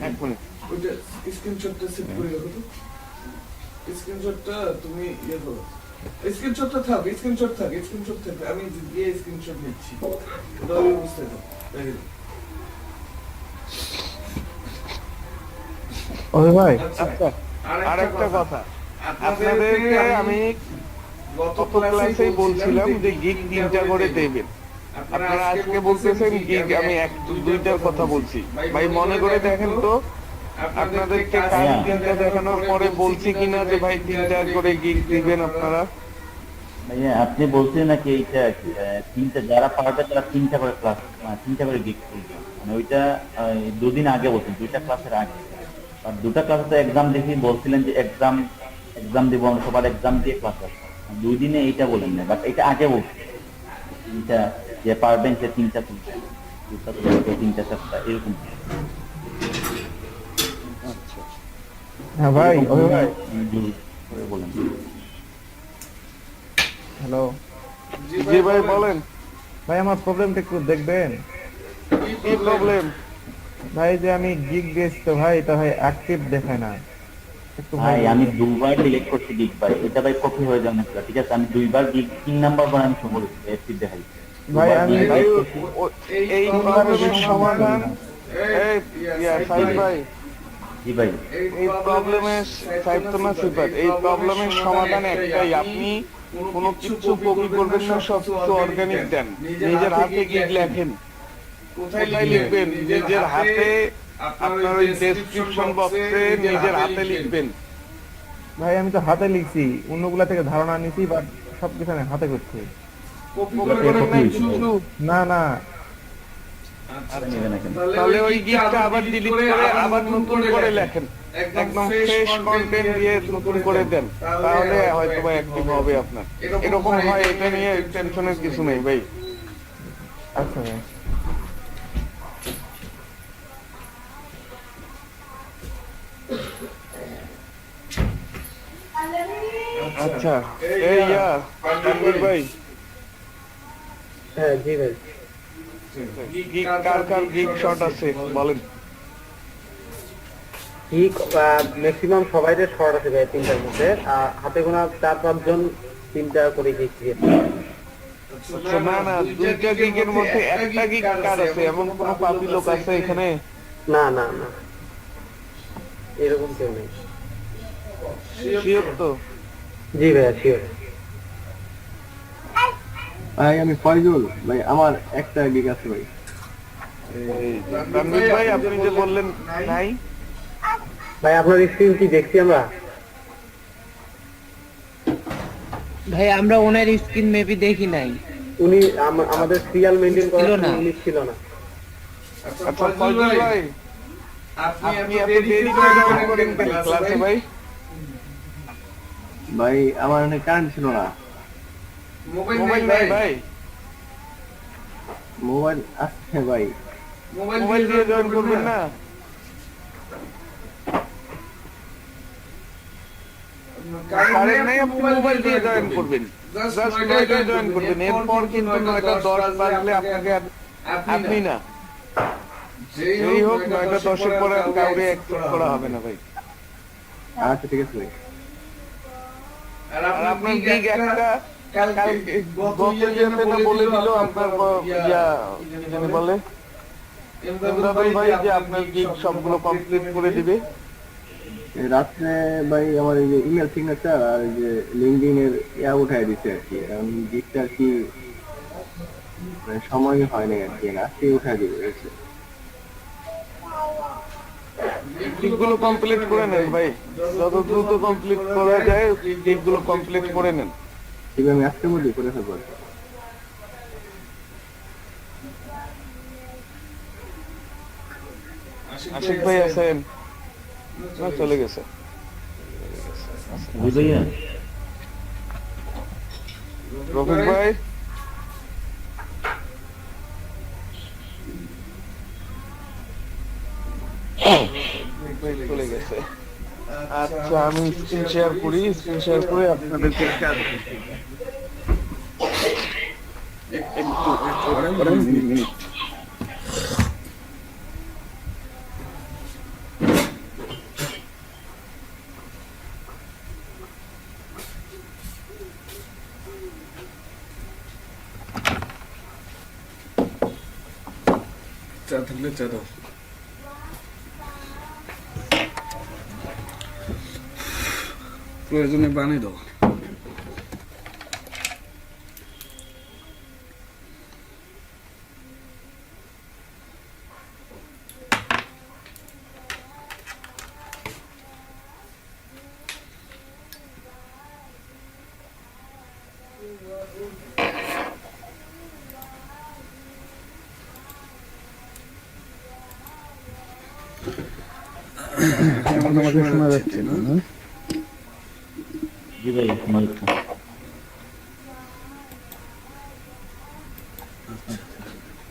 এক মিনিট। ওইটা স্ক্রিনশটটা সেভ করে রাখো তো। স্ক্রিনশটটা তুমি ইয়ে করো। স্ক্রিনশট থাক। আমি গিয়ে স্ক্রিনশট নিচ্ছি। ওটা ওই অবস্থায় থাক। ওই ভাই আচ্ছা, আর একটা কথা, আপনাদেরকে আমি গত ক্লাসেই বলছিলাম যে গিগ 3টা করে দেবেন। আপনারা আজকে বলতেছেন গিগ আমি দুইটার কথা বলছি। ভাই মনে করে দেখেন তো, আপনাদেরকে কাল 3টা দেখানোর পরে বলছি কিনা যে ভাই 3টা করে গিগ দিবেন আপনারা। ভাইয়া আপনি বলছিলেন নাকি এইটা তিনটা যারা পারবে তারা তিনটা করে ক্লাস, তিনটা করে গিগ করবে, মানে ওইটা দুদিন আগে বলছেন, দুইটা ক্লাসের আগে। আর দুটা ক্লাসে তো এক্সাম দেখি বলছিলেন যে এক্সাম এক্সাম দিব, সবার এক্সাম দিয়ে ক্লাস আছে। দুই দিনে এইটা বলেন না, বাট এটা আগে বলছি তিনটা, যে পারবেন সে তিনটা তুলবে, দুটা তুলবে, তিনটা চারটা এরকম। হ্যাঁ ভাই, ওই ভাই বলেন। হ্যালো জি ভাই বলেন, ভাই, আমার প্রবলেমটা একটু দেখবেন। কি প্রবলেম? ভাই যে আমি গিগ দিয়েছি তো ভাই, এটা ভাই অ্যাক্টিভ দেখায় না একটু ভাই। ভাই আমি দুবার ডিলিট করছি গিগ, ভাই এটা ভাই কপি হয়ে যাবে না, ঠিক আছে? আমি দুইবার গিগ 3 নাম্বার বার আমি শুরু করেছি অ্যাক্টিভ দেখাই। ভাই আমি ভাই এই প্রবলেমের সমাধান, এই সাইদ ভাই, জি ভাই। এই প্রবলেমের এই প্রবলেমের সমাধান একটাই, আপনি কোনো কিছু কপি করবেন না, সব কিছু অর্গানিক দেন, নিজের হাতে গিগ লেখেন। কোথায় লিখবেন? নিজের হাতে, আপনার ওই ডেসক্রিপশন বক্সে নিজের হাতে লিখবেন। ভাই আমি তো হাতে লিখছি, অন্যগুলা থেকে ধারণা নিছি, বাট সবকিছু আমি হাতে করছি। কপি করেন নাই কিছু? না না, তাহলে ওই গিগটা আবার ডিলিট করে আবার নতুন করে লেখেন, একদম ফ্রেশ কন্টেন্ট দিয়ে নতুন করে দেন, তাহলে হয়তো বা অ্যাক্টিভ হবে আপনার। এরকম হয়, এটা নিয়ে টেনশনের কিছু নেই ভাই। আচ্ছা ভাই। আচ্ছা, এই তানভীর ভাই, হ্যাঁ জি ভাই। গিগ কার গিগ শট আছে বলেন। ঠিক ম্যাক্সিমাম সবাইদের শর্ট আছে ভাই, তিনটার মধ্যে হাতে গোনা 4-5 জন তিনটা করে গিগ দিয়েছে। আচ্ছা, না দুইটা গিগের মধ্যে একটা গিগ কার আছে, এমন কোন পাপী লোক আছে এখানে? না না না, এরকম কেউ নেই। শিওর তো? জি ভাইয়া শিওর। ভাই আমি ফয়জুল ভাই, আমার একটা গিগ আছে ভাই। তানভীর ভাই আপনি যে বললেন নাই, ভাই আপনার স্ক্রিন কি দেখছি আমরা? ভাই আমরা ওনার স্ক্রিন মেবি দেখি নাই। উনি আমাদের সিরিয়াল মেইনটেইন করার ছিল না। উনি ছিল না। আচ্ছা ফয়জুল ভাই, আপনি এত দেরি করে জয়েন করেন কেন ক্লাসে ভাই? ভাই আমার অনেক কারেন্ট ছিল না। মোবাইল নাই ভাই? মোবাইল আছে ভাই। মোবাইল দিয়ে জয়েন করবেন না? কারেন্ট নাই, আপনি মোবাইল দিয়ে জয়েন করবেন, জাস্ট 9টায় জয়েন করবেন। এরপর কিন্তু 9:10 বাজলে আপনাকে আপনি না, যেই হোক 9:10-এর পরে কাউরে অ্যাকসেপ্ট করা হবে না ভাই। আচ্ছা ঠিক আছে ভাই। আর আপনার গিগ একটা কালকে গত যেটা বলে দিল আপনার কি জানি বলে ইমদাদুল ভাই, যে আপনার গিগ সবগুলো কমপ্লিট করে দিবে রাত্রে ভাই। আমার এই যে ইমেল সিগনেচার আর এই যে লিঙ্কডইন এর উঠাই দিছে আর কি, কারণ গিগটা আর কি মানে সময় হয় না আর কি, আজকে উঠাই দিবে। গিগগুলো কমপ্লিট করে নেন ভাই, যত দ্রুত কমপ্লিট করা যায় গিগগুলো কমপ্লিট করে নেন। ঠিক আমি আজকে মধ্যে করে ফেলবো। আশিক ভাই আছেন? না চলে গেছে। ভাইয়া রফিক ভাই, চলে গেছে। আচ্ছা আমি স্ক্রিন শেয়ার করে আপনাদেরকে একটু চা থাকলে চা দাও। প্রয়োজনে বানিয়ে দাও। এখন আমাকে শোনা যাচ্ছে না? জি ভাই শোনা যাচ্ছে।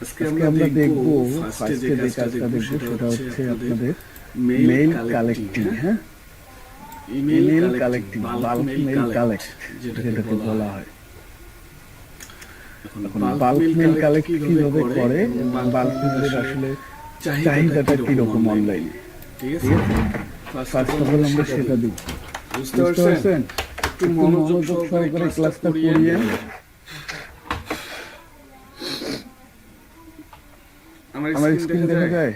আজকে আজকে আমরা দেখবো ফার্স্টে যে কাজটা দেখবো সেটা হচ্ছে আপনাদের মেইল কালেক্টিং। হ্যাঁ, email collecting, bulk mail collect যেটাকে বলা হয়। এখন বাল্ক মেইল কালেক্ট কিভাবে করে, বাল্ক মেইলের আসলে চাহিদাটা কিরকম অনলাইনে, ঠিক আছে? ফার্স্ট অফ অল আমরা সেটা দেখব। বুঝতে পারছেন? একটু মনোযোগ সহকারে ক্লাসটা করিয়ে আমার স্ক্রিন দেখা যায়।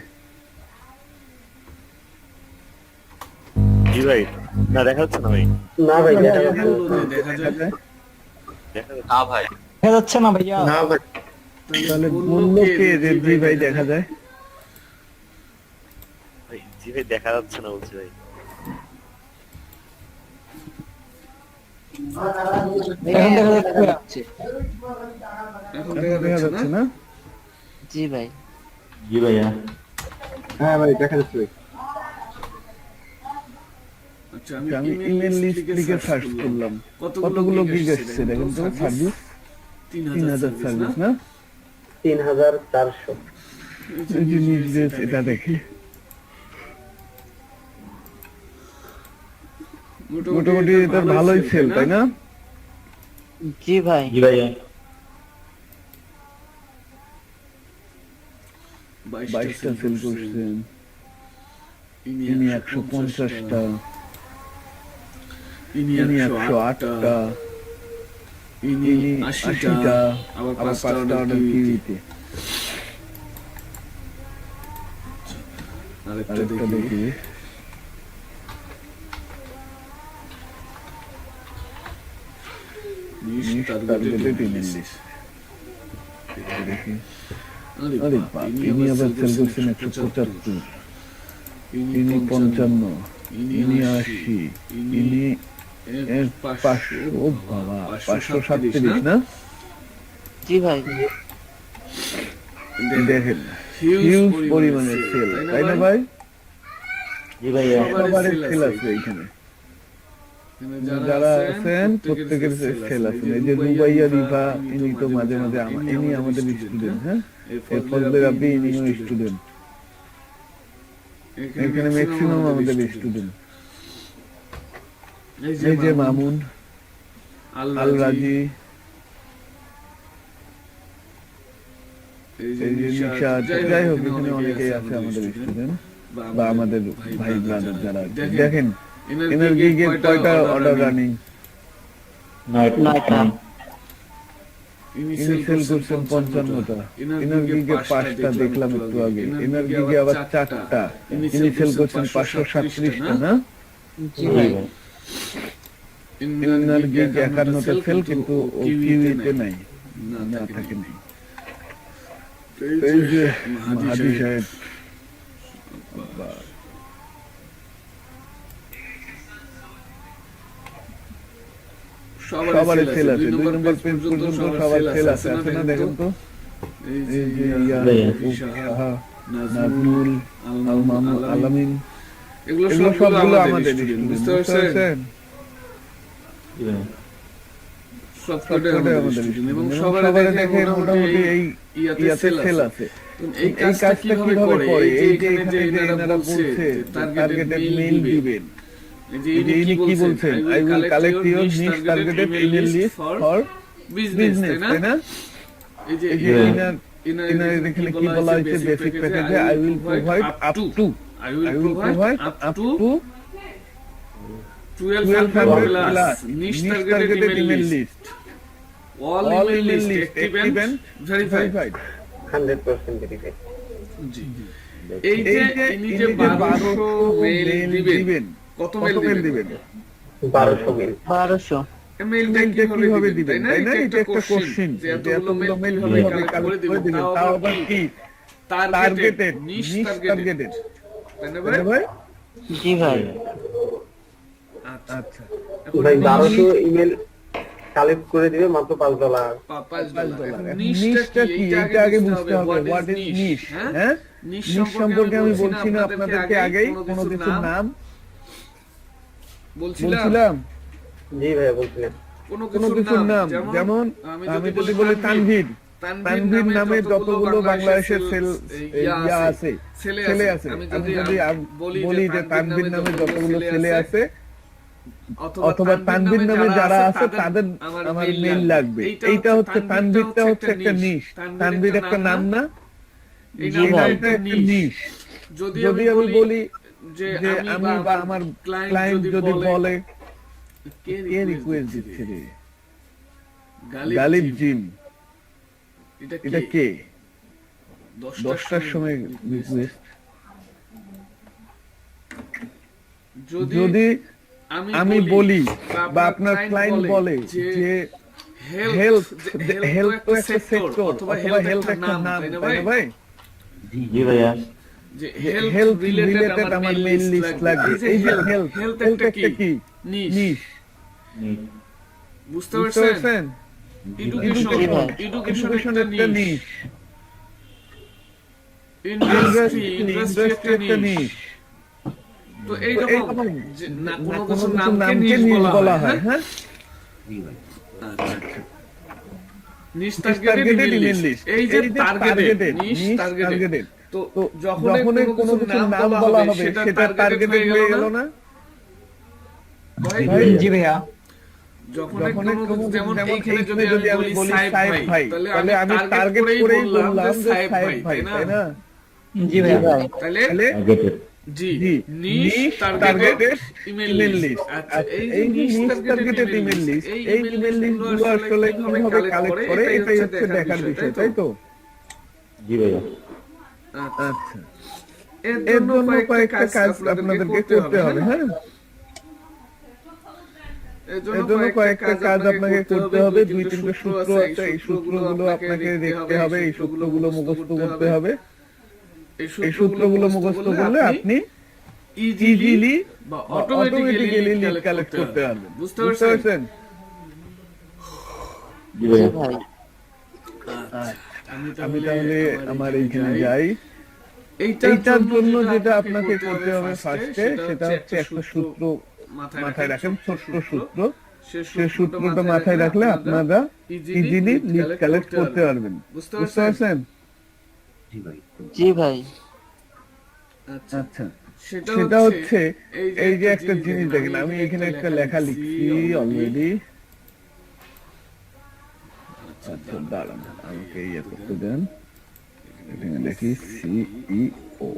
জি ভাই, না দেখা যাচ্ছে না ভাই। না ভাই দেখা দেখা যায়। না ভাই, দেখা যাচ্ছে না ভাইয়া। না ভাই, তাহলে বললো কে যে জি ভাই দেখা যায়? ভাই জি ভাই দেখা যাচ্ছে না বলছি ভাই। এখন দেখা যাচ্ছে। এখন দেখা দেখা যাচ্ছে যাচ্ছে না? না? জি ভাই। জি ভাইয়া। হ্যাঁ ভাই দেখা যাচ্ছে ভাই। আচ্ছা, আমি ইমেল লিস্ট লিখে সার্চ করলাম, কতগুলো গিগ আসছে দেখেন তো। সার্ভিস 3000 সার্ভিস না, 3400। এই যে নিউজ এটা দেখি মোটামুটি এটা ভালোই সেল, তাই না? জি ভাই। জি ভাইয়া। 22টা সেল করছেন, ইনি 150টা, ইনি 108টা, ইনি 80টা, আবার 5টা অর্ডার কিউইতে। আরেকটা আরেকটা দেখি। দেখি টার্গেটেড ইমেল লিস্ট দেখি। আরে বাপ, ইনি আবার সেল করছেন 175, ইনি 55, ইনি 80, ইনি 500। ও বাবা, 537 না? জি ভাই। দেখেন হিউজ পরিমাণে সেল, তাই না ভাই? জি ভাইয়া। সবারই সেল আছে এখানে, যারা আছেন প্রত্যেকের সেল আছে। এই যে রুবাইয়া রিভা, ইনি তো মাঝে মাঝে ইনি আমাদের স্টুডেন্ট। হ্যাঁ, এই ফজলে রাব্বি ইনিও স্টুডেন্ট। এখানে ম্যাক্সিমাম আমাদের স্টুডেন্ট। এই যে মামুন, আল রাজি, এই যে নিশা, যাই হোক এখানে অনেকেই আছে আমাদের স্টুডেন্ট বা আমাদের ভাই ব্রাদার যারা আছে। দেখেন এনার গিগের কয়টা অর্ডার রানিং। নয়টা। ইনি সেল করছেন 55টা, এনার গিগে 5টা দেখলাম একটু আগে, এনার গিগে আবার 4টা, ইনি সেল করছেন 537টা না? জি ভাই। এনার গিগ 51টা সেল, কিন্তু ও কিউইতে নাই, না থাকে নাই। এই যে হাজি সাহেব, সবার সেল আছে, 2 নম্বর পেজ পর্যন্ত সবার সেল আছে, আছে না? দেখেন তো, এই যে ইয়া নাজমুল, আল মামুন, আলামিন, এগুলো সবগুলো আমাদের স্টুডেন্ট। বুঝতে পারছেন? জি ভাইয়া। সবকটাই আমাদের স্টুডেন্ট এবং সবার দেখে মোটামুটি এই ইয়াতে সেল আছে। এই কাজটা কিভাবে করে? এই যে এখানে যে এনারা বলছে টার্গেটেড মেইল দিবেন। ইনি কি বলছেন? I will collect your niche targeted email list for business, তাই না? এই যে ইনার এখানে কি বলা হয়েছে বেসিক প্যাকেজে? I will provide up to 1200 plus niche targeted email list, all email list active and verified. 100% verified. জি এই যে ইনি যে 1200 মেল দিবেন, কত মেল দিবেন? 1200 মেল। 1200 মেলটা কিভাবে দিবেন, তাই না? এটা একটা কোশ্চেন যে এতগুলো মেল কিভাবে কালেক্ট করে দিবেন, তাও আবার কি টার্গেটেড, নিশ টার্গেটেড, তাই না ভাই? জি ভাই। আচ্ছা ভাই 1200 ইমেল কালেক্ট করে দিবে মাত্র $5। $5 নিশটা কি এটা আগে বুঝতে হবে। হোয়াট ইজ নিশ? হ্যাঁ, নিশ সম্পর্কে আমি বলছি না আপনাদেরকে আগেই কোনো কিছুর নাম বলছিলাম। জি ভাইয়া বলছিলেন। কোনো কিছুর নাম, যেমন আমি যদি বলি তানভীর, তানভীর নামে যতগুলো বাংলাদেশের ইয়া আছে, ছেলে আছে, আমি যদি বলি যে তানভীর নামে যতগুলো ছেলে আছে অথবা তানভীর নামে যারা আছে তাদের আমার মেইল লাগবে। এইটা হচ্ছে তানভীরটা হচ্ছে একটা নিশ। তানভীর একটা নাম না, জি ভাই, একটা নিশ। যদি আমি বলি যে আমি বা আমার ক্লায়েন্ট যদি বলে কে রিকোয়েস্ট দিচ্ছে রে, গালিব জিম, এটা কে 10টার সময় রিকোয়েস্ট। যদি আমি বলি বা আপনার ক্লায়েন্ট বলে যে হেলথ তো একটা সেক্টর অথবা হেলথ একটা নাম, তাই না ভাই? জি ভাইয়া। যে হেলথ রিলেটেড আমার মেইল লিস্ট লাগবে। এই যে হেলথ একটা কি নিশ, বুঝতে বুঝতে পারছেন? পারছেন? এডুকেশন একটা নিশ, ইন্ডাস্ট্রি ইন্ডাস্ট্রি একটা নিশ। তো এইরকম যে না কোনো কিছুর নামকে নিশ নিশ বলা হয়। হ্যাঁ, নিশ টার্গেটেড ইমেল লিস্ট। এই যে টার্গেটেড, নিশ টার্গেটেড, তো যখন কোনো কিছুর নাম বলা হবে সেটা টার্গেটেড হয়ে গেল না ভাই? জি ভাইয়া। যখন কোনো যেমন এইখানে যদি আমি বলি সাহেব ভাই, তাহলে আমি টার্গেট করেই বললাম যে সাহেব ভাই, তাই না? জি ভাইয়া। তাহলে জি নিশ টার্গেটেড ইমেল লিস্ট। আচ্ছা এই নিশ টার্গেটেড ইমেল লিস্ট, এই ইমেল লিস্টগুলো আসলে কিভাবে কালেক্ট করে এটাই হচ্ছে দেখার বিষয়, তাই তো? জি ভাইয়া। আচ্ছা এর জন্য কয়েকটা কাজ আপনাদেরকে করতে হবে। হ্যাঁ, এর জন্য কয়েকটা কাজ আপনাকে করতে হবে। 2-3টা সূত্র আছে, এই সূত্রগুলো আপনাকে দেখতে হবে, এই সূত্রগুলো মুখস্থ করতে হবে। এই সূত্রগুলো মুখস্থ করলে আপনি ইজিলি বা অটোমেটিক্যালি লিড কালেক্ট করতে পারবেন। বুঝতে পারছেন? জি ভাইয়া। ভাই আমি তাহলে আমার এইখানে যাই। এইটার জন্য যেটা আপনাকে করতে হবে ফার্স্টে, সেটা হচ্ছে একটা সূত্র মাথায় রাখেন, ছোট্ট সূত্র। সেই সূত্রটা মাথায় রাখলে আপনারা ইজিলি লিড কালেক্ট করতে পারবেন। বুঝতে পারছেন? জি ভাই। আচ্ছা, সেটা হচ্ছে এই যে একটা জিনিস দেখেন, আমি এখানে একটা লেখা লিখছি অলরেডি। আচ্ছা দাঁড়ান, আমাকে ইয়ে করতে দেন। এখানে লিখি সিইও।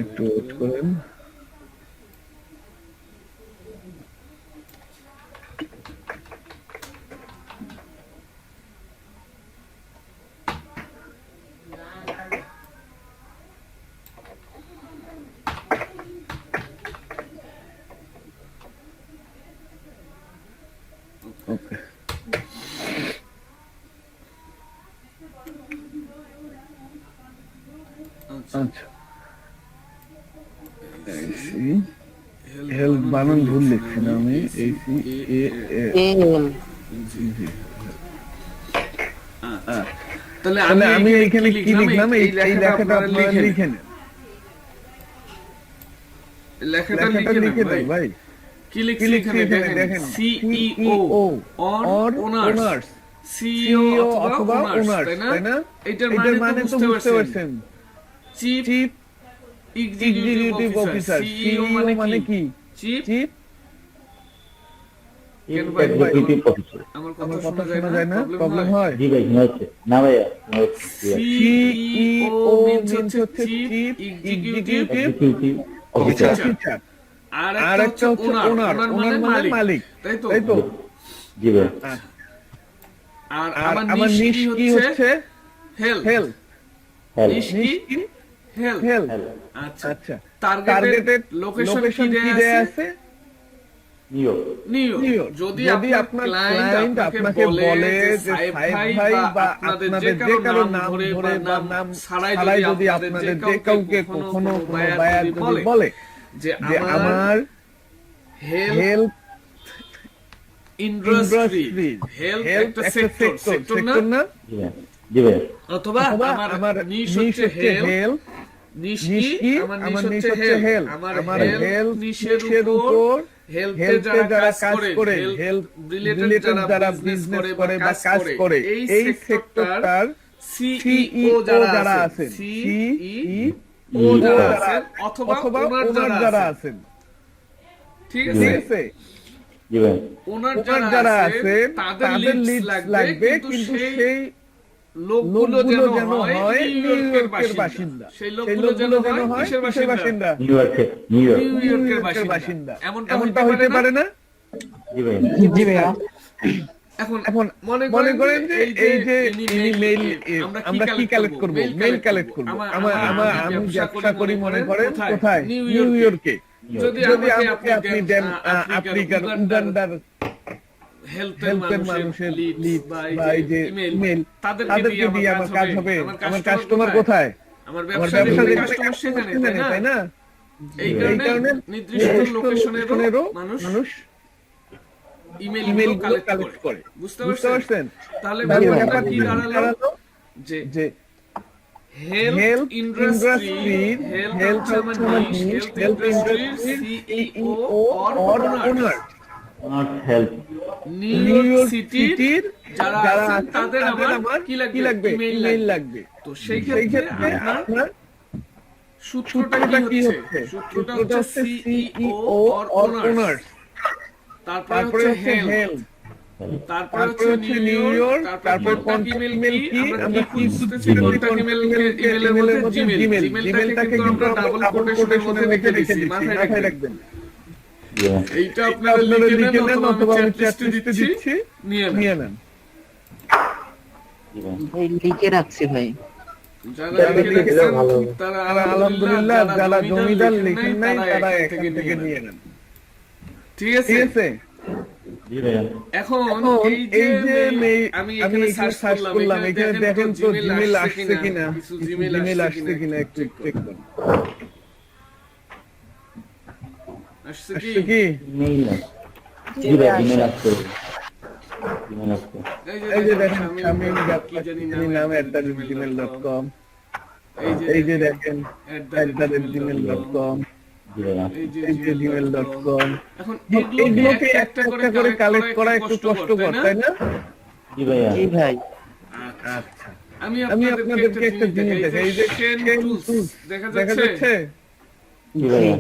একটু ওয়েট করেন। ওকে, আচ্ছা, হেলথ বানান ভুল লিখছি না আমি, তাহলে আমি এখানে কি লিখলাম, এই লেখাটা আপনারা লিখে নেন। লেখাটা লিখে দেন ভাই। কি লিখছি এখানে দেখেন, সিইও অর ওনার্স, সিইও অথবা ওনার্স, তাই না? এটার মানে তো বুঝতে পারছেন, চিফ এক্সিকিউটিভ অফিসার। সিইও মানে কি? Chief executive officer. আমার কথা কথা শোনা যায় না? প্রবলেম হয়? জি ভাই, শোনা যাচ্ছে। না ভাইয়া, শোনা যাচ্ছে। সিইও মিন্স হচ্ছে চিফ এক্সিকিউটিভ অফিসার। অফিসার। আর একটা হচ্ছে ওনার, ওনার মানে মালিক, তাই তো? জি ভাই। আর আর আমার আমার নিশ নিশ কি হচ্ছে হেলথ হেলথ নিশ কি হেলথ হেলথ আচ্ছা আচ্ছা টার্গেটেড লোকেশন কি দেয়া আছে নিউ নিউ যদি আপনার ক্লায়েন্ট আপনাকে বলে যে সাহেব ভাই বা আপনাদের যে কারো নাম ধরে বা নাম ছাড়াই যদি আপনাদের যে কাউকে কখনো বায়ার যদি বলে যে আমার হেলথ ইন্ডাস্ট্রি হেলথ একটা সেক্টর না জি ভাইয়া অথবা আমার নিশ হচ্ছে হেলথ নিশ কি আমার নিশ হচ্ছে হেলথ আমার হেলথ নিশের উপর হেলথে যারা কাজ করে হেলথ রিলেটেড যারা বিজনেস করে বা কাজ করে এই সেক্টরটার সিইও যারা আছেন সিইও যারা আছেন অথবা ওনার যারা আছেন ঠিক আছে জি ভাইয়া ওনার যারা আছেন তাদের লিস্ট লাগবে কিন্তু সেই লোকগুলো যেন হয় নিউ ইয়র্কের বাসিন্দা সেই লোকগুলো যেন হয় কিসের বাসিন্দা নিউ ইয়র্কের বাসিন্দা এমনটা হইতে পারে না জি ভাইয়া জি ভাইয়া এখন মনে করেন যে এই যে মেইল আমরা কি কালেক্ট করব মেইল কালেক্ট করব আমি ব্যবসা করি মনে করেন কোথায় নিউ ইয়র্কে যদি আপনি দেন আফ্রিকার উগান্ডার হেলথের মানুষের লিড বা এই যে ইমেল তাদেরকে দিয়ে আমার কাজ হবে আমার কাস্টমার কোথায় আমার ব্যবসার কাস্টমার সেখানে তাই না এই কারণে নির্দিষ্ট লোকেশনেরও মানুষ ইমেল কালেক্ট করে বুঝতে পারছেন তাহলে ব্যাপারটা কি দাঁড়ালো যে health industry health industry CEO or owner not help new York সিটির যারা আছেন তাদের আমার কি লাগবে ইমেল লাগবে তো সেই ক্ষেত্রে আপনার সূত্রটা কি হচ্ছে সূত্রটা হচ্ছে সিইও অর ওনার্স তারপরে হচ্ছে হেলথ তারপরে হচ্ছে নিউ ইয়র্ক তারপর কন্টাক্ট ইমেল কি আমরা কি বুঝতেছি কন্টাক্ট ইমেলের মধ্যে জিমেলটাকে কিন্তু আমরা ডাবল কোটেশনের মধ্যে রেখে দিয়েছি মাথায় রাখবেন এইটা আপনারা লিখে নেন অথবা আমি চ্যাট লিস্টে দিচ্ছি নিয়ে নেন ভাই লিখে রাখছি ভাই যারা লিখেছেন তারা আলহামদুলিল্লাহ যারা জমিদার লিখেন নাই তারা এখান থেকে নিয়ে নেন ঠিক আছে জি ভাইয়া এখন এই যে আমি এখানে সার্চ করলাম এখানে দেখেন তো জিমেল আসছে কিনা জিমেল আসছে কিনা একটু চেক করুন আসছে কি মেইল জি ভাইয়া ইমেল আসছে এই যে দেখেন শামিম নাম @gmail.com এই যে দেখেন @gmail.com এই যে gmail.com এখন এগুলোকে একটা করে কালেক্ট করা একটু কষ্টকর তাই না জি ভাইয়া জি ভাই আচ্ছা আমি আপনাদেরকে একটা জিনিস দেখাই এই যে টুলস দেখা যাচ্ছে জি ভাইয়া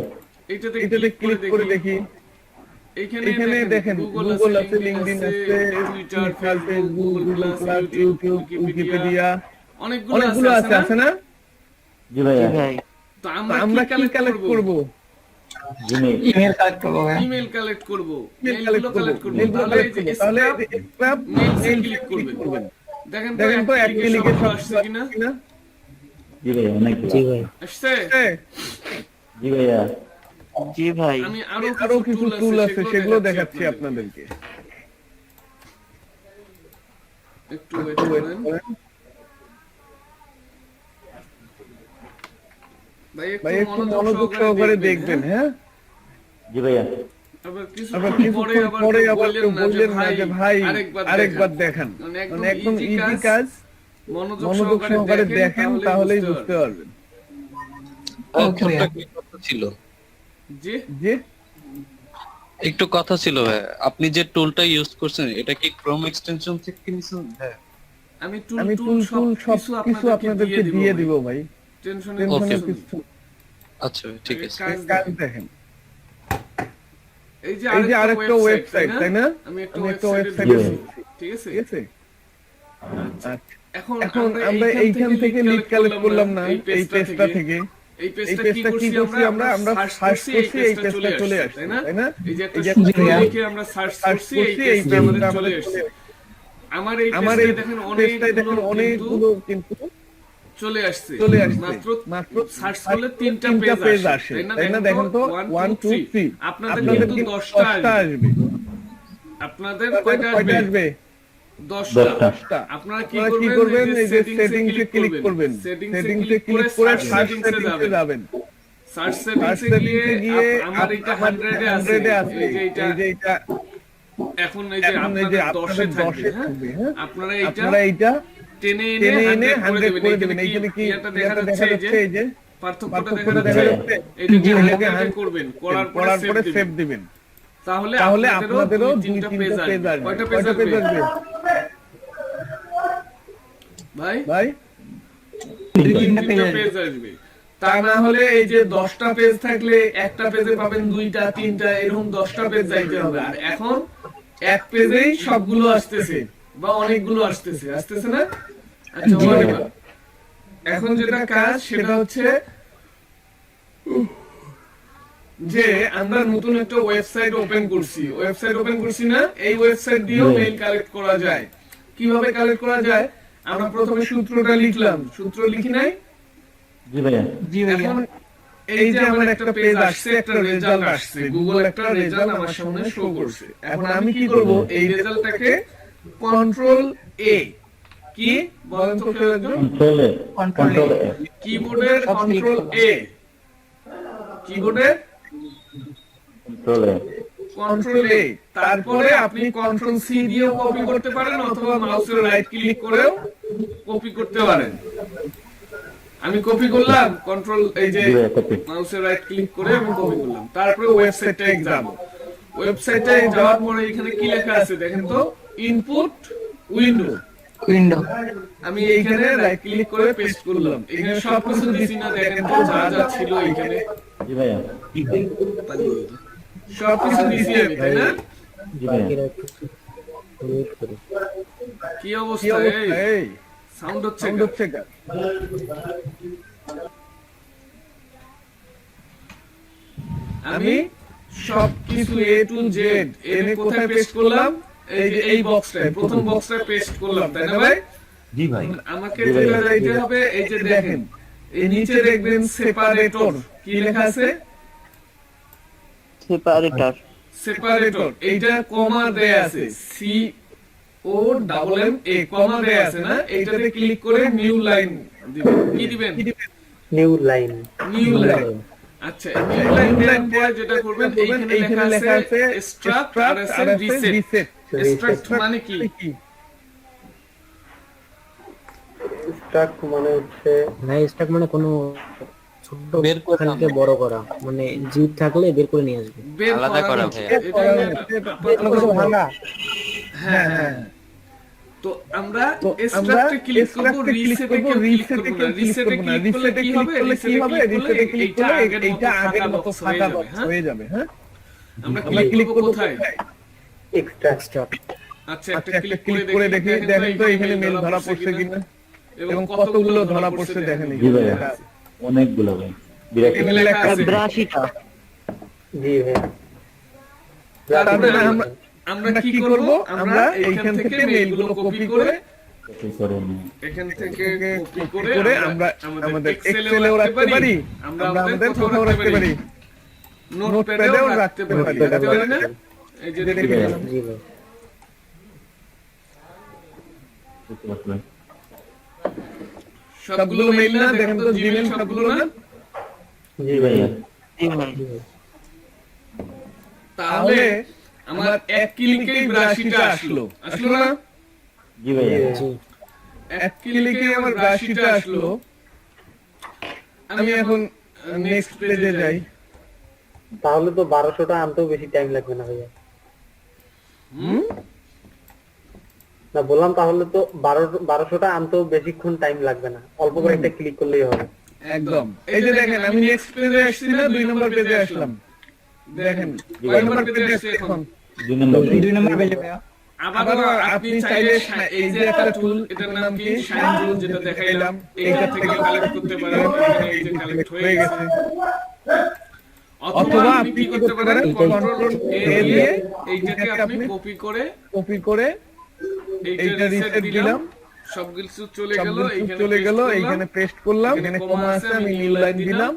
এটাতে ক্লিক করে দেখি এখানে দেখেন গুগল আছে লিংকডইন আছে Twitter Facebook Google plus YouTube Wikipedia অনেকগুলো আছে না জি ভাইয়া তো আমরা কি কালেক্ট করব ইমেল কালেক্ট করব ইমেল কালেক্ট করব তাহলে স্ক্র্যাপ মেইল ক্লিক করবেন দেখেন তো এক ক্লিকে সব আসছে কিনা জি ভাইয়া অনেক জি ভাই আসছে জি ভাইয়া জি ভাই আমি আরো কিছু টুল আছে সেগুলো দেখাচ্ছি আপনাদেরকে একটু ওয়েট করেন ভাই একটু মনোযোগ সহকারে দেখবেন হ্যাঁ জি ভাইয়া আবার কিছু পরে আবার বললেন না যে ভাই আরেকবার দেখান মানে একদম ইজি কাজ মনোযোগ সহকারে দেখেন তাহলেই বুঝতে পারবেন ছিল জি জি একটু কথা ছিল ভাই আপনি যে টুলটা ইউজ করছেন এটা কি ক্রোম এক্সটেনশন থেকে কিনেছেন ভাই আমি টুল সব কিছু আপনাদেরকে দিয়ে দিব ভাই টেনশনে কিছু আচ্ছা ঠিক আছে কাজ দেখেন এই যে আরেকটা ওয়েবসাইট তাই না আমি একটা ওয়েবসাইটে ঠিক আছে ঠিক আছে আচ্ছা এখন আমরা এইখান থেকে লিড কালেক্ট করলাম না এই পেজটা থেকে এই পেজটা কি করছি আমরা সার্চ করছি এই পেজটা চলে আসছে তাই না এই যে একটা লিখে আমরা সার্চ করছি এই পেজটা আমাদের চলে আসছে আমার এই আমার এই দেখেন পেজটাই দেখেন অনেকগুলো কিন্তু চলে আসছে মাত্র সার্চ করলে তিনটা পেজ আসে, তাই না? দেখেন তো 1 2 3 আপনাদের আপনাদের কিন্তু কিন্তু 10টা 10টা আসবে। আপনাদের কয়টা কয়টা আসবে? আসবে? 10টা। 10টা। আপনারা কি আপনারা কি করবেন? করবেন? এই যে সেটিংসে ক্লিক করবেন, সেটিংসে ক্লিক করে সার্চ সেটিংসে যাবেন। সার্চ সার্চ সেটিংসে গিয়ে আমার এটা 100 এ আছে, এই যে এটা এখন এই যে আপনাদের 10 এ থাকবে, হ্যাঁ? আপনারা এইটা টেনে এনে 100 করে দেবেন। এইখানে কি এটা দেখা যাচ্ছে এই যে পার্থক্যটা দেখা যাচ্ছে। এইটাকে 100 করবেন, করার পরে সেভ দিবেন। তাহলে আপনাদেরও 2-3টা পেজ আসবে। কয়টা পেজ আসবে ভাই? 2-3টা পেজ আসবে। তা না হলে এই যে 10টা পেজ থাকলে একটা পেজে পাবেন 2টা 3টা, এরকম 10টা পেজ যাইতে হবে। আর এখন এক পেজেই সবগুলো আসতেছে বা অনেকগুলো আসতেছে না? আচ্ছা, whatever। এখন যেটা কাজ সেটা হচ্ছে যে আমরা নতুন একটা ওয়েবসাইট ওপেন করছি না? এই ওয়েবসাইট দিয়েও মেইল কালেক্ট করা যায়। কিভাবে কালেক্ট করা যায়? আমরা প্রথমে সূত্রটা লিখলাম, সূত্র লিখি নাই? জি ভাইয়া। এখন এই যে আমার একটা পেজ আসছে, একটা রেজাল্ট আসছে, গুগল একটা রেজাল্ট আমার সামনে শো করছে। এখন আমি কি করব? এই রেজাল্টটাকে কন্ট্রোল এ, কি বলেন তো কেউ একজন? কন্ট্রোল এ। কিবোর্ডের কন্ট্রোল এ, কিবোর্ডের কন্ট্রোল এ। তারপরে আপনি কন্ট্রোল সি দিয়েও কপি করতে পারেন অথবা মাউসের রাইট ক্লিক করেও কপি করতে পারেন। আমি কপি করলাম, কন্ট্রোল এই যে মাউসের রাইট ক্লিক করে আমি কপি করলাম। তারপরে ওয়েবসাইটে যাব। ওয়েবসাইটে যাওয়ার পরে এখানে কি লেখা আছে দেখেন তো? Input window. আমি এইখানে রাইট ক্লিক করে পেস্ট করলাম। এখানে সবকিছু দিছি না, দেখেন তো যা যা ছিল এখানে। জি ভাইয়া। সবকিছু দিছি আমি, তাই না? জি ভাইয়া। কি অবস্থা? এই সাউন্ড হচ্ছে আমি সবকিছু এ টু জেড এনে কোথায় পেস্ট করলাম? এই যে এই বক্সটায়, প্রথম বক্সটায় পেস্ট করলাম, তাই না ভাই? জি ভাই। আমাকে যেটা যাইতে হবে, এই যে দেখেন এই নিচে দেখবেন সেপারেটর, কি লেখা আছে? সেপারেটর। এইটা কমা দেয়া আছে, C O double M A, কমা দেয়া আছে না? এইটাতে ক্লিক করে নিউ লাইন দিবেন। কি দিবেন? New line. আচ্ছা, নিউ লাইন দেওয়ার পরে যেটা করবেন, এইখানে লেখা আছে এক্সট্রাক্ট আর আছে রিসেট। এক্সট্রাক্ট মানে কি? স্ট্রাক মানে হচ্ছে স্ট্রাক মানে কোনো ছোট খানকে বড় করা, মানে জিপ থাকলে বের করে নিয়ে আসবে। আলাদা করা ভাইয়া। ভাঙা। হ্যাঁ। তো আমরা এক্সট্রাক্টে ক্লিক করব, রিসেটে ক্লিক করব না। রিসেটে ক্লিক করলে কি হবে? রিসেটে ক্লিক করলে এইটা আগের মতো ফাঁকা বক্স হয়ে যাবে, হ্যাঁ? আমরা ক্লিক করব কোথায়? এক্সট্রাক্ট। আচ্ছা, একটা ক্লিক করে দেখি, দেখেন তো এখানে মেল ধরা পড়ছে কিনা এবং কতগুলো ধরা পড়ছে দেখেন। জি ভাইয়া। অনেকগুলো ভাই। এখানে লেখা আছে 82টা। জি ভাই। তারপরে আমরা কি করব? আমরা এইখান থেকে মেইলগুলো কপি করে এখান থেকে কপি করে আমরা আমাদের এক্সেলেও রাখতে পারি, আমরা আমাদের কোথাও রাখতে পারি, নোটপ্যাডেও রাখতে পারি, তাই না? এই যে দেখেন, জি ভাই। সবগুলো মেইল না? দেখেন তো জিমেইল সবগুলো না? জি ভাইয়া। তাহলে আমার এক ক্লিকেই ব্রাশিটা আসলো না? জি ভাইয়া। এক ক্লিকেই আমার ব্রাশিটা আসলো। আমি এখন নেক্সট পেজে যাই। তাহলে তো 1200টা আনতেও বেশি টাইম লাগবে না ভাইয়া। না বললাম, তাহলে তো 1200টা আনতেও বেশিক্ষণ টাইম লাগবে না, অল্প করে একটা ক্লিক করলেই হবে। একদম। এই যে দেখেন আমি নেক্সট পেজে আসছি না, 2 নম্বর পেজে আসলাম। দেখেন কয় নম্বর পেজে আসছে এখন? 2 নম্বর পেজে ভাইয়া। আবার আপনি চাইলে এই যে একটা টুল, এটার নাম কি? শাইন টুল, যেটা দেখাইলাম, এইটা থেকে কালেক্ট করতে পারেন। এখানে এই যে কালেক্ট হয়ে গেছে। অথবা আপনি কি করতে পারেন? কন্ট্রোল এ দিয়ে এইটাকে আপনি কপি করে এইটা রিসেট দিলাম, সবকিছু চলে চলে গেল, এখানে পেস্ট করলাম, এখানে কমা আছে, আমি নিউ লাইন দিলাম,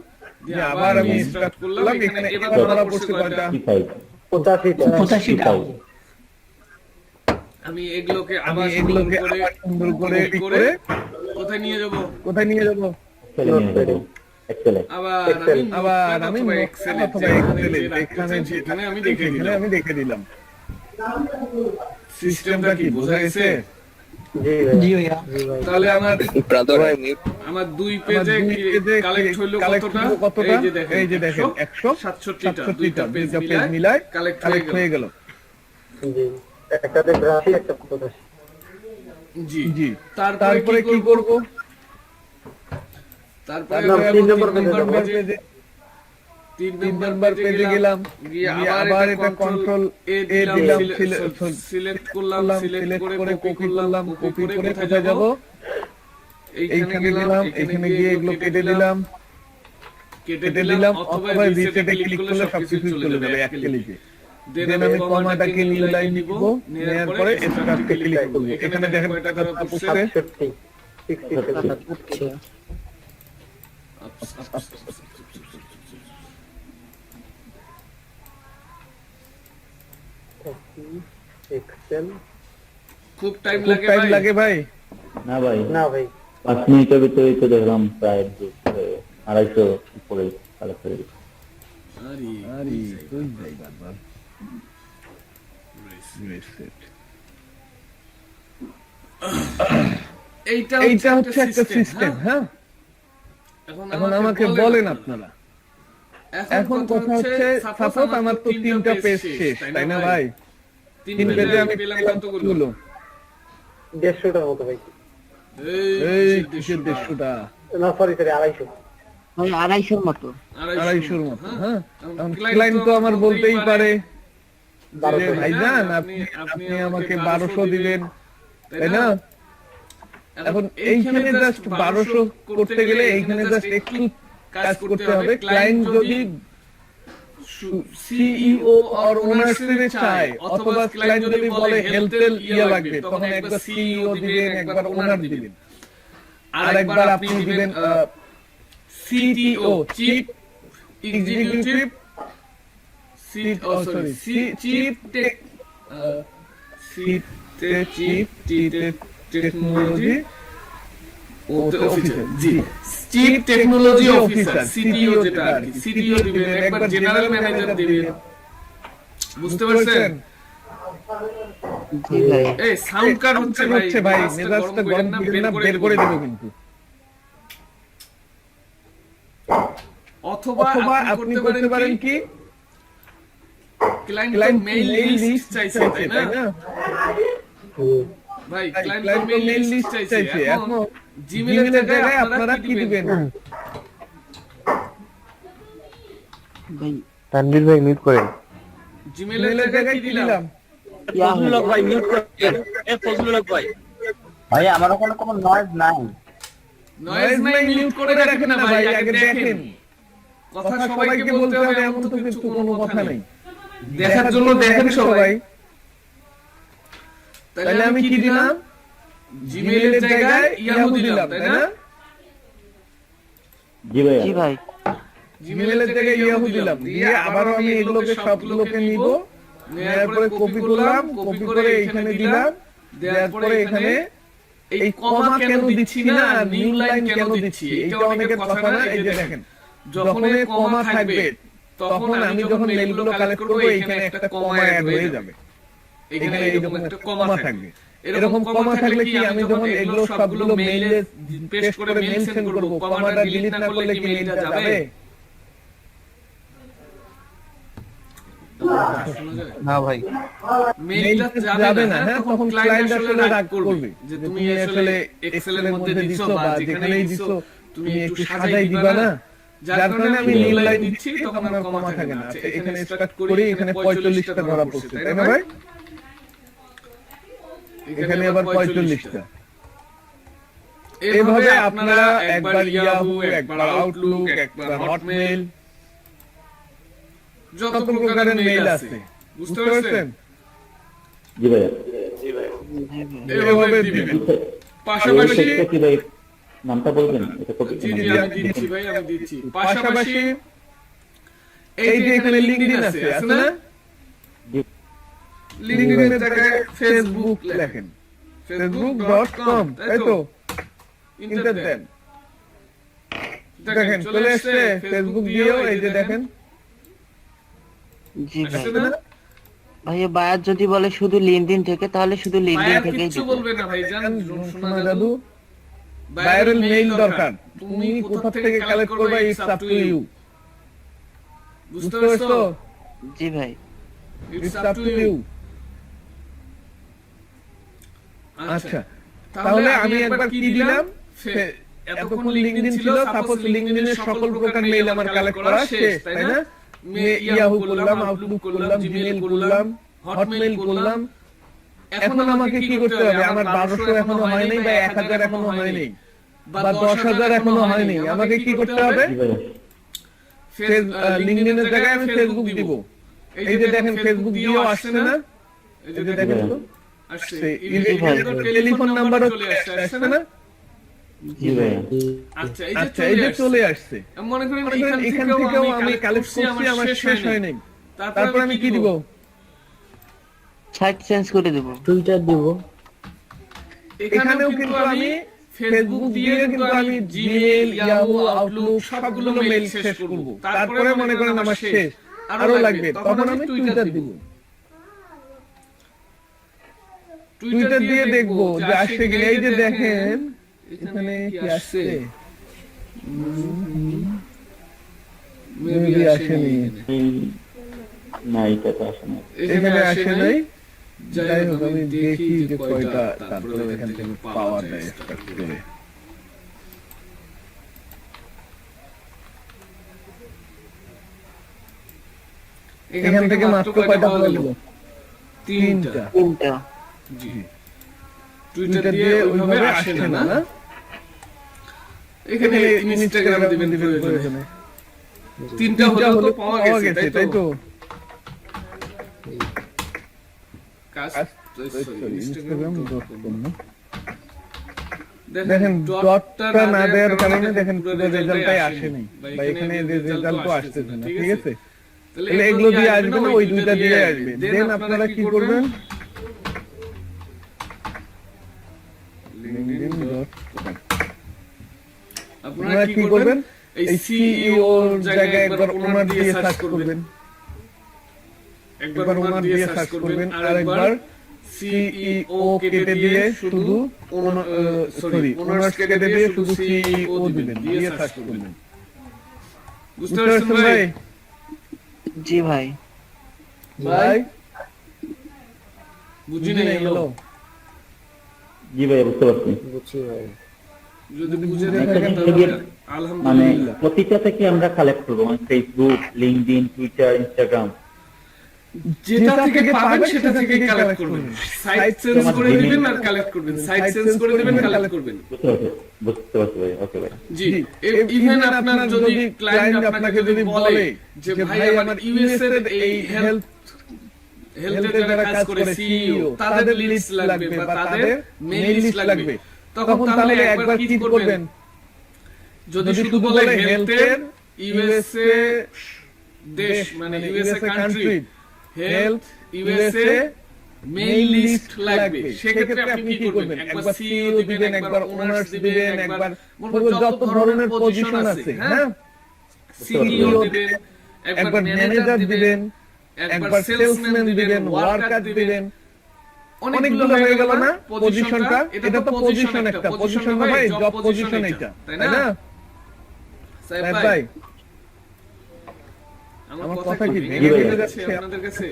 যে আবার আমি স্টার্ট করলাম, এখানে এবার ধরা পড়ছে কয়টা? 85টা। আমি এগুলোকে আমি আবার এগুলোকে আবার সুন্দর করে করে কোথায় নিয়ে যাব? আবার আমি এক্সেলে অথবা এক্সেলে এখানে আমি দেখে দিলাম। সিস্টেমটা কি বোঝা গেছে? জি ভাইয়া। তাহলে আমার দুই পেজে কালেক্ট হলো কতটা? এই যে দেখেন 167টা, দুইটা পেজ মিলায় কালেক্ট হয়ে গেল। একটাতে 82 একটা 85। জি। তারপরে কি করব? তারপরে 3 নম্বর পেজে 3 নম্বর পেজে গেলাম, গিয়ে আবার এটা কন্ট্রোল এ দিলাম, সিলেক্ট করলাম, সিলেক্ট করে কপি করলাম, কপি করে কোথায় যাব? এইখানে গেলাম, এখানে গিয়ে এগুলো কেটে দিলাম, অথবা রিসেটে ক্লিক করলে সবকিছু চলে যাবে এক ক্লিকে। দেন আমি কমাটাকে নিউ লাইন নিব, নেয়ার পরে স্টার্টে ক্লিক করব। এখানে দেখেন কয়টা করে পড়ছে? 67। এক্সেল খুব টাইম লাগে ভাই। না ভাই, না ভাই 5 মিনিটের ভিতরেই তো দেখলাম প্রায় 250 উপরে কালেক্ট হয়ে গেছে। আরে তুই যাই বারবার রিসেট। এইটা হচ্ছে একটা সিস্টেম, হ্যাঁ। এখন আমাকে বলেন আপনারা, এখন কথা হচ্ছে সাপোজ আমার তো 3টা পেজ শেষ, তাই না ভাই? 3 পেজে আমি পেলাম কতগুলো? 150টার মতো ভাই। এই 150টা না সরি 250। ভাই 250-র মতো। 250-র মতো, হ্যাঁ। এখন ক্লায়েন্ট তো আমার বলতেই পারে যে ভাইজান আপনি আমাকে 1200 দিবেন, তাই না? এখন এইখানে জাস্ট 1200 করতে গেলে এইখানে জাস্ট একটু কাজ করতে হবে। ক্লায়েন্ট যদি সিইও আর ওনারশিপ চায়, অথবা ক্লায়েন্ট যদি বলে হেলথের ইয়ে লাগবে, তখন একবার সিইও দিবেন, একবার ওনার দিবেন, আর একবার আপনি দিবেন CTO, chief executive technology officer. জি, চিফ টেকনোলজি অফিসার, সিটিও যেটা আর কি, সিটিও দিবেন, একবার জেনারেল ম্যানেজার দিবেন। বুঝতে পারছেন? জি ভাই। এই সাউন্ড কাট হচ্ছে ভাই, মেজাজটা গরম করেন না, বের করে দেব কিন্তু। অথবা আপনি করতে পারেন কি, ক্লায়েন্ট মেইল লিস্ট চাইছে, তাই না ভাই? ক্লায়েন্ট মেইল লিস্ট চাইছে। এখন জিমেইলের জায়গায় আপনারা কি দিবেন? ভাই তানভীর ভাই মিউট করেন। জিমেইলের জায়গায় কি দিলাম? ফজলুল হক ভাই মিউট করেন। ফজলুল হক ভাই। ভাই আমার ওখানে কোনো নয়েজ নাই। নয়েজ নাই, মিউট করে রাখেন না ভাই, আগে দেখেন। কথা সবাইকে বলতে হবে এমন তো কিছু কোনো কথা নাই। দেখার জন্য দেখেন সবাই। তাহলে আমি কি দিলাম? জিমেইলের জায়গায় ইয়াহু দিলাম, তাই না? জি ভাই, জি ভাই। জিমেইলের জায়গায় ইয়াহু দিলাম, দিয়ে আবারও আমি এগুলোকে সবগুলোকে নিব, নেয়ার পরে কপি করলাম, কপি করে এইখানে দিলাম, দেওয়ার পরে এখানে এই কমা কেন দিচ্ছি না, নিউ লাইন কেন দিচ্ছি, এটা অনেকের কথা না। এই যে দেখেন, যখন এই কমা থাকবে, তখন আমি যখন মেইলগুলো কালেক্ট করব, এখানে একটা কমা অ্যাড হয়ে যাবে। এখানে এইরকম একটা কমা থাকবে। এরকম কমা থাকলে কি, আমি যখন এগুলো সবগুলো মেইলে পেস্ট করে মেইল সেন্ড করব, কমাটা ডিলিট না করলে কি মেইলটা যাবে? না ভাই, মেইলটা যাবে না, হ্যাঁ। তখন ক্লায়েন্ট আসলে রাগ করবে যে তুমি আসলে এক্সেল এর মধ্যে দিছো বা যেখানেই দিছো তুমি একটু সাজাই দিবা না, যার কারণে আমি নিউ লাইন দিচ্ছি, তখন আর কমা থাকে না। এখানে স্টার্ট করি, এখানে 45টা ধরা পড়ছে, তাই না ভাই? এখানে আবার 45টা। এভাবে আপনারা একবার ইয়াহু, একবার আউটলুক, একবার হটমেইল, যত প্রকারের মেইল আছে, বুঝতে পারছেন? জি ভাই। এভাবে দিবেন। পাশাপাশি এটা কি ভাই নামটা বলবেন? এটা কপি জি জি আমি দিচ্ছি ভাই, আমি দিচ্ছি। পাশাপাশি এই যে এখানে লিংকডইন আছে না, লিংকডইনের জায়গায় ফেসবুক লেখেন, facebook.com, তাই তো ইন্টার দেন, দেখেন চলে আসছে ফেসবুক দিয়েও, এই যে দেখেন জি ভাই। আসছে না? ভাইয়া বায়াত যদি বলে শুধু লিঙ্কডইন থেকে, তাহলে শুধু লিঙ্কডইন ভাইয়া থেকেই কিচ্ছু দিবেন। বলবে না ভাই, জান সোনা জাদু ভাইরাল মেইল দরকার, তুমি কোথা থেকে কালেক্ট করবে ইটস আপ টু ইউ, বুঝতে বুঝতে পারছো? পারছো? জি ভাই। It's up to you. আচ্ছা, তাহলে আমি একবার কি দিলাম, এতক্ষণ লিংকডইন ছিল, সাপোজ লিংকডইনের সকল প্রকার মেইল আমার কালেক্ট করা শেষ, তাই না? ইয়াহু করলাম, আউটলুক করলাম, জিমেইল করলাম, হটমেইল করলাম। এখন আমাকে কি করতে হবে? আমার 1200 এখনো হয় নাই, বা 1000 এখনো হয় নাই, বা 10,000 এখনো হয় নাই, আমাকে কি করতে হবে? লিংকডইনের জায়গায় আমি ফেসবুক দিব। এই যে দেখেন ফেসবুক দিয়েও আসছে না, এই যে দেখেন তো আসছে। টেলিফোন নাম্বারও চলে আসছে না। জি ভাই। আচ্ছা আচ্ছা, এই যে চলে আসছে। মনে করেন এখান থেকেও আমি কালেক্ট করছি, আমার শেষ হয় নাই। তারপর আমি কি দিব? সাইট চেঞ্জ করে দেব, টুইটার দিব। এখানেও কিন্তু আমি ফেসবুক দিয়ে কিন্তু আমি জিমেইল, ইয়াহু, আউটলুক সবগুলো মেইল শেষ করব। তারপরে মনে করেন আমার শেষ, আরো লাগবে, তখন আমি টুইটার দিব। টুইটার দিয়ে দেখবো যে আসছে কিনা। এই যে দেখেন এখানে কি আসছে, মেবি আসেনি, না এটা তো আসে না। এখানে আসে নাই। যাই হোক আমি দেখি যে কয়টা তারপরে এখান থেকে পাওয়া যায় স্টার্ট করে। এখান থেকে মাত্র কয়টা পাওয়া গেল? 3টা। জি টুইটার দিয়ে ওইভাবে আসে না না। এখানে ইনস্টাগ্রামে দিবেন প্রয়োজনে। 3টা হলো তো পাওয়া গেছে, তাই তো? ইনস্টাগ্রাম.com না, দেখেন ডটটা না দেওয়ার কারণে দেখেন পুরো রেজাল্টটাই আসে নাই, বা এখানে রেজাল্টও আসতেছে না। ঠিক আছে, তাহলে এগুলো দিয়ে আসবে না, ওই দুইটা দিয়ে আসবে। দেন আপনারা কি করবেন? আপনারা কি করবেন? এই সিইও এর জায়গায় একবার ওনার দিয়ে সার্চ করবেন, একবার ওনার দিয়ে সার্চ করবেন, আর একবার সিইও কেটে দিয়ে শুধু ওনার্স কেটে দিয়ে শুধু সিইও দিবেন, দিয়ে সার্চ করবেন। বুঝতে পারছেন ভাই? জি ভাই। ভাই বুঝি নাই এলো। জি ভাই বুঝতে পারছি। বুঝছি ভাই। যদি বুঝে একটা থাকেন জিনিস তাহলে মানে আলহামদুলিল্লাহ। প্রতিটা থেকে আমরা কালেক্ট করবো, মানে ফেসবুক, লিংকডইন, টুইটার, ইনস্টাগ্রাম। যেটা থেকে পাবেন সেটা থেকে কালেক্ট করবেন। সাইট চেঞ্জ করে দিবেন আর কালেক্ট করবেন, সাইট চেঞ্জ করে দিবেন, কালেক্ট করবেন। বুঝতে পারছি ভাই। ওকে ভাই। জি ইভেন আপনার যদি ক্লায়েন্ট আপনাকে যদি বলে যে ভাই আমার ইউএস এর এই হেলথে যারা কাজ করে সিইও তাদের লিস্ট লাগবে বা তাদের মেইল লিস্ট লাগবে, তখন তাহলে একবার কি করবেন? যদি শুধু বলে হেলথের ইউএসএ দেশ মানে USA country health USA mail list লাগবে, সেক্ষেত্রে আপনি কি করবেন? একবার সিইও দিবেন, একবার ওনার্স দিবেন, একবার যত ধরনের পজিশন আছে, হ্যাঁ সিইও দিবেন, একবার ম্যানেজার দিবেন, একবার সেলসম্যান দিবেন, ওয়ার্কার দিবেন। অনেকগুলো হয়ে গেল না পজিশনটা? এটা তো পজিশন একটা, পজিশন ভাই জব পজিশন এটা, তাই না? সাহেব ভাই আমার কথা কি ভেঙে ভেঙে যাচ্ছে আপনাদের কাছে?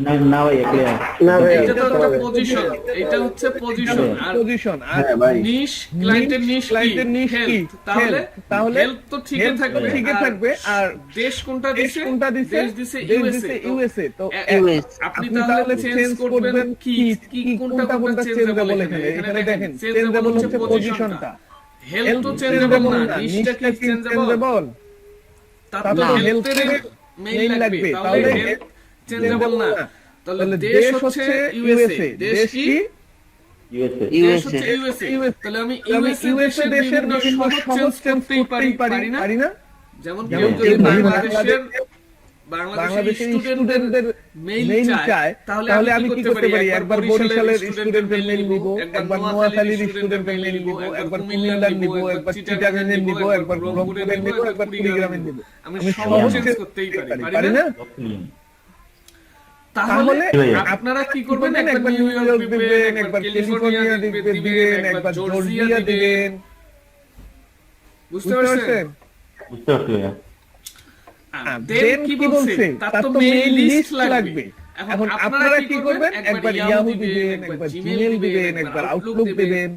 না না ভাই ক্লিয়ার। না ভাই এটা তো একটা পজিশন, এটা হচ্ছে পজিশন। আর পজিশন আর হ্যাঁ ভাই নিশ ক্লায়েন্টের নিশ কি? তাহলে হেলথ তো ঠিকই থাকবে, আর দেশ কোনটা দিছে? দেশ দিছে ইউএসএ। তো আপনি তাহলে চেঞ্জ করবেন কি কোনটা চেঞ্জেবল? এখানে দেখেন চেঞ্জেবল হচ্ছে পজিশনটা, হেলথ তো চেঞ্জেবল না, নিশটা কি চেঞ্জেবল? তাহলে হেলথের মেইল লাগবে, তাহলে হেলথ চেঞ্জেবল না। তাহলে দেশ হচ্ছে ইউএসএ, দেশ কি? ইউএসএ দেশ হচ্ছে ইউএসএ, তাহলে আমি ইউএসএ দেশের বিভিন্ন সহজ চেঞ্জ করতেই পারি না? যেমন কেউ যদি বাংলাদেশের স্টুডেন্টদের মেইল চায়, তাহলে আমি কি করতে পারি? একবার বরিশালের স্টুডেন্টের মেইল নিব, একবার নোয়াখালীর স্টুডেন্টের মেইল নিব, একবার কুমিল্লার নিব, একবার চিটাগাংয়ের নিব, একবার রংপুরের নিব, একবার কুড়িগ্রামের নিব। আমি সহজ চেঞ্জ করতেই পারি না? তাহলে আপনারা কি করবেন? একবার নিউ ইয়র্ক দিবেন, একবার ক্যালিফোর্নিয়া দিবেন, একবার জর্জিয়া দিবেন। বুঝতে পারছেন? বুঝতে পারছি ভাইয়া। দেন কি বলছে? তার তো মেইল লিস্ট লাগবে। এখন আপনারা কি করবেন? একবার ইয়াহু দিবেন, একবার জিমেইল দিবেন, একবার আউটলুক দিবেন।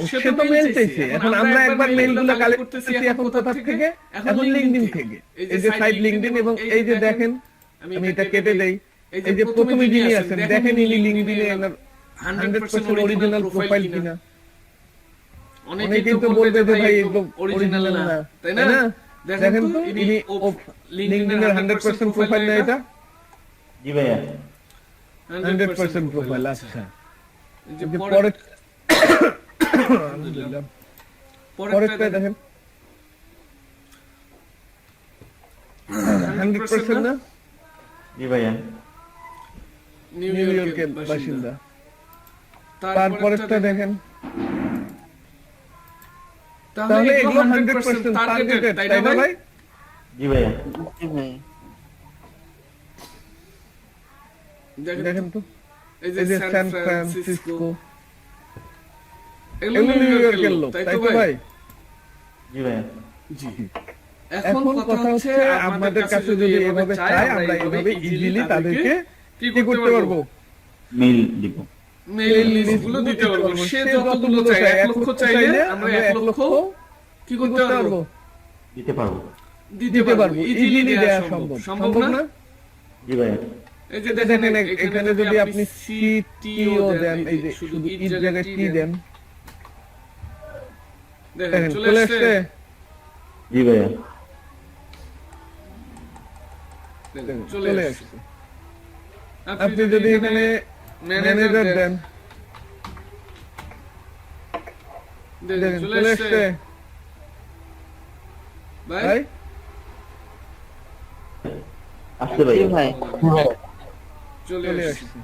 সে তো মেইল চাইছে। এখন আমরা একবার মেইলগুলো কালেক্ট করতেছি এখন কোথা থেকে? এখন লিংকডইন থেকে। এই যে সাইট লিংকডইন, এবং এই যে দেখেন আমি এটা কেটে দেই। এই যে প্রথমে যিনি আছেন দেখেন ইনি লিংকডইনে 100% অরিজিনাল প্রোফাইল কিনা। অনেকে কিন্তু বলবে যে ভাই এগুলো অরিজিনাল না, তাই না? দেখেন তো ইনি লিংকডইনের 100% প্রোফাইল না এটা? জি ভাইয়া 100% প্রোফাইল। আচ্ছা, যে পরে আলহামদুলিল্লাহ পরেরটা দেখেন 100% না? জি ভাইয়া নিউ ইয়র্কের বাসিন্দা। তারপরেরটা দেখেন, তাহলে এগুলো 100% টার্গেটেড, তাই না ভাই? জি ভাইয়া দেখেন তো এই যে সান ফ্রান্সিসকো, এগুলো নিউ ইয়র্কের লোক, তাই তো ভাই? জি ভাইয়া। জি। এখন কথা হচ্ছে আমাদের কাছে যদি এভাবে চাই, আমরা এভাবে ইজিলি তাদেরকে কি করতে পারবো? মেইল দিব, মেইল লিস্টগুলো দিতে পারবো। সে যতগুলো চাই, 1 লক্ষ চাইলে আমরা 1 লক্ষ কি করতে পারবো? দিতে পারবো। ইজিলি দেয়া সম্ভব না? জি ভাইয়া। এই যে দেখেন এখানে যদি আপনি সিটিও দেন, এই যে শুধু ই জায়গায় টি দেন, দেখেন চলে আসছে। জি ভাইয়া চলে আসছে। আপনি যদি এখানে ম্যানেজার দেন, দেখেন চলে আসছে ভাই। আসছে ভাই। চলে আসছে।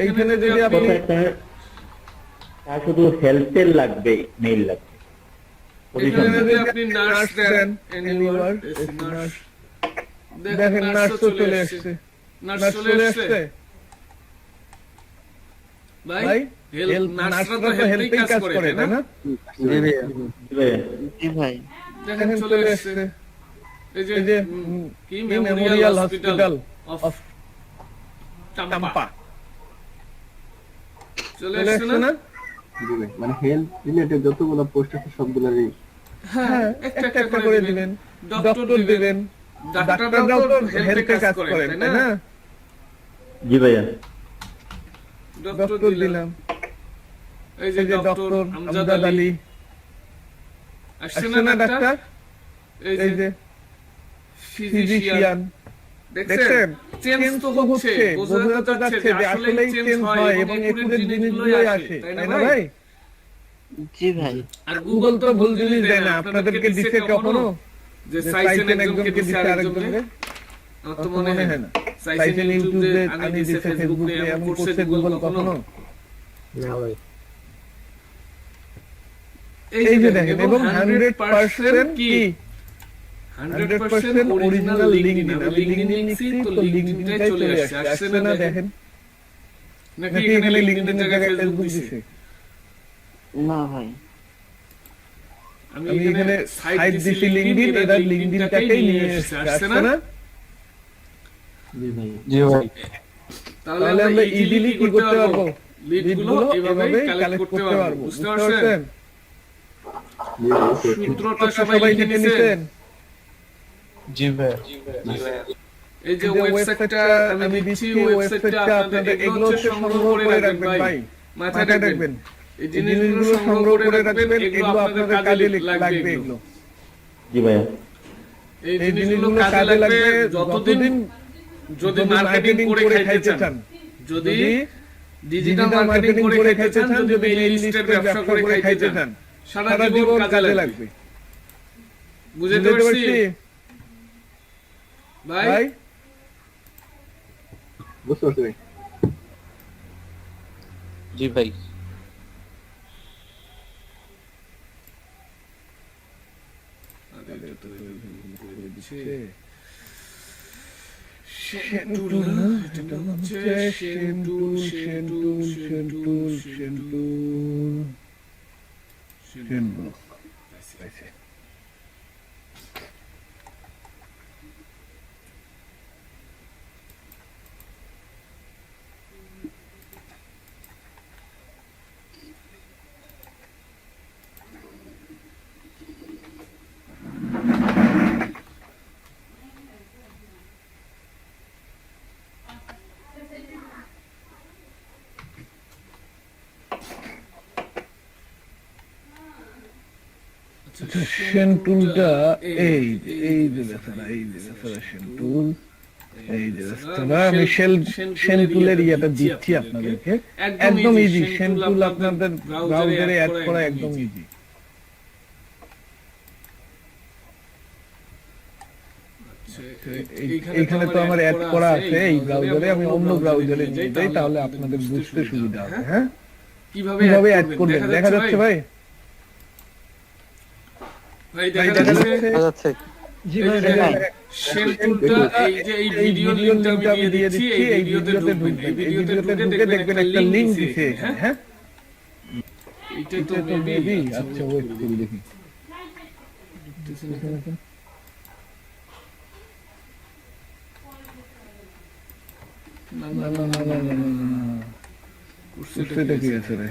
এইখানে যদি আপনি তার শুধু হেল্পের লাগবে, মেইল লাগবে। এখানে যদি আপনি নার্স দেন, এনিওয়ার নার্স, দেখেন নার্স চলে আসছে। নার্স চলে আসছে ভাই। হেল্প নার্সরা তো হেল্পেই কাজ করে, তাই না? জি ভাই। দেখেন চলে আসছে। এই যে কি মেমোরিয়াল হসপিটাল অফ টাম্পা চলে আসছে না? মানে হেলথ রিলেটেড যতগুলো পোস্ট আছে সবগুলোরই হ্যাঁ একটা করে দিবেন। ডক্টর দিবেন, ডাক্তাররাও তো হেলথে কাজ করে, তাই না? জি ভাইয়া। ডক্টর দিলাম, এই যে ডক্টর আমজাদ আলী আসছে না ডাক্তার? এই যে ফিজিশিয়ান, দেখছেন চেঞ্জ তো হচ্ছে, বোঝা তো যাচ্ছে যে আসলেই চেঞ্জ হয় এবং একুরেট জিনিসগুলোই আসে, তাই না ভাই? জি ভাই। আর গুগল তো ভুল জিনিস দেয় না। আপনাদেরকে দিছে কখনো যে সাইসেন একজনকে দিছে আরেকজনকে? আমার তো মনে হয় না। সাইসেন ইউটিউবে আমি দিছে, ফেসবুকে এমন করছে গুগল কখনো? না ভাই। এই যে দেখেন, এবং 100% কি 100% অরিজিনাল লিংকডইন। আমি লিংকডইন লিখছি তো লিংকডইনটাই চলে আসছে। আসছে না? দেখেন নাকি এখানে লিংকডইনের জায়গায় ফেসবুক দিছে? না ভাই, আমি এখানে সাইট দিছি লিংকডইন, এরা লিংকডইনটাকেই নিয়ে এসেছে। আসছে না? জি ভাই। তাহলে আমরা ইজিলি কি করতে পারবো? লিডগুলো এভাবে কালেক্ট করতে পারবো। বুঝতে পারছেন? সূত্রটা সবাই লিখে নিছেন? জি ভাই। এই যে ওয়েবসাইটটা আমি দিচ্ছি, ওয়েবসাইটটা আপনাদের এগুলো সংগ্রহ করে রাখবেন ভাই, মাথায় রাখবেন। এই জিনিসগুলো সংগ্রহ করে রাখবেন, এগুলো আপনাদের কাজে লাগবে এগুলো। জি ভাইয়া। এই জিনিসগুলো কাজে লাগবে যতদিন যদি মার্কেটিং করে খাইতে চান। যদি ডিজিটাল মার্কেটিং করে খাইতে চান, যদি মেইল লিস্টের ব্যবসা করে খাইতে চান, সারা জীবন কাজে লাগবে। বুঝতে পারছি ভাই? বুঝতে পারছি ভাই। জি ভাই। সেন টুলটা এই যে বেচারা, সেন টুল, এই যে বেচারা, আমি সেন টুলের ইয়েটা দিচ্ছি আপনাদেরকে, একদম ইজি। সেন টুল আপনাদের ব্রাউজারে অ্যাড করা একদম ইজি। এইখানে তো আমার অ্যাড করা আছে এই ব্রাউজারে, আমি অন্য ব্রাউজারে নিয়ে যাই, তাহলে আপনাদের বুঝতে সুবিধা হবে। হ্যাঁ, কিভাবে অ্যাড করবেন দেখা যাচ্ছে ভাই? দেখা যাচ্ছে। জি ভাই, শেল টুলটা এই যে এই ভিডিও লিংকটা আমি দিয়ে দিচ্ছি, এই ভিডিওতে ঢুকবেন, এই ভিডিওতে ঢুকে দেখবেন একটা লিংক দিছে এখানে। হ্যাঁ, এটা তো মেবি, আচ্ছা ওয়েট করি দেখি। না না না না না না না, সেটা কি আছে রে?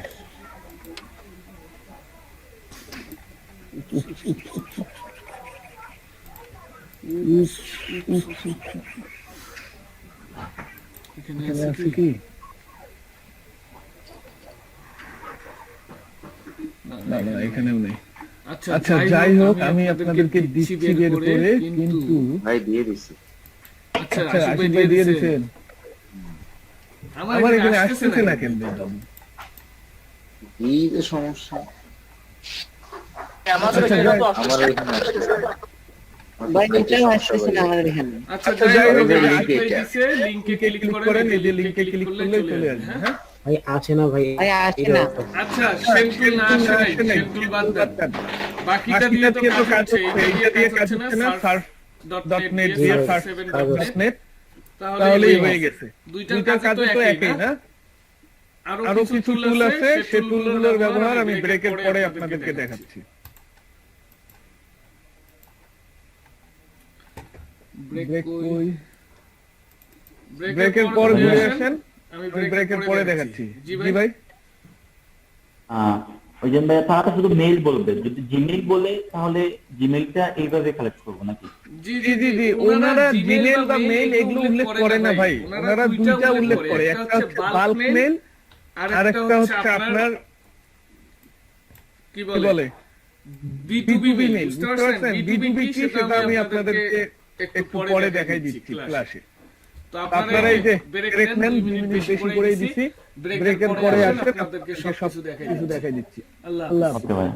এখানে আছে কি? না না, এখানেও নেই। আচ্ছা যাই হোক, আমি আপনাদেরকে দিচ্ছি বের করে, কিন্তু ভাই দিয়ে দিছি। আচ্ছা আশিক ভাই দিয়ে দিয়েছেন, আমার এখানে আসতেছে না কেন? এই যে সমস্যা আচ্ছা ভাই এটাও আসছে না আমাদের এখানে। আচ্ছা যাই হোক, লিংকে ক্লিক করেন, এই যে লিংকে ক্লিক করলে চলে আসবে। হ্যাঁ ভাই আছে না ভাই, আসে না। আচ্ছা সেল টুল না আসে নাই, সেল টুল বাদ দেন, বাকিটা দিয়ে তো কাজ হচ্ছে। এইটা দিয়ে কাজ হচ্ছে না, surf.net দিয়ে surf7.net, তাহলেই হয়ে গেছে। দুইটার কাজ তো একই না? আরো কিছু টুল আছে, সেই টুলগুলোর ব্যবহার আমি ব্রেকের পরে আপনাদেরকে দেখাচ্ছি। ব্রেকের পর ঘুরে আসেন, আমি ব্রেকের পরে দেখাচ্ছি। জি ভাই। ওই যে ভাই তারা শুধু মেইল বলবে, যদি জিমেইল বলে তাহলে জিমেইলটা এইভাবে কালেক্ট করবো নাকি? জি জি জি, ওনারা জিমেইল বা মেইল এগুলো উল্লেখ করে না ভাই, ওনারা দুইটা উল্লেখ করে, একটা হচ্ছে বাল্ক মেইল আর একটা হচ্ছে আপনার কি বলে B2B মেইল। বুঝতে পারছেন B2B কি, সেটা আমি আপনাদেরকে একটু পরে দেখাই দিচ্ছি ক্লাসে। তো আপনারা এই যে ব্রেক নেন, 2 মিনিট বেশি করেই দিছি, ব্রেকের পরে আসলে আপনাদেরকে সব কিছু দেখাই দিচ্ছি। আল্লাহ ওকে ভাই।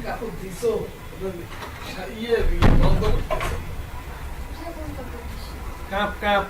কাপড় দিছো ইয়ে বন্ধ করতেছে কাপ কাপ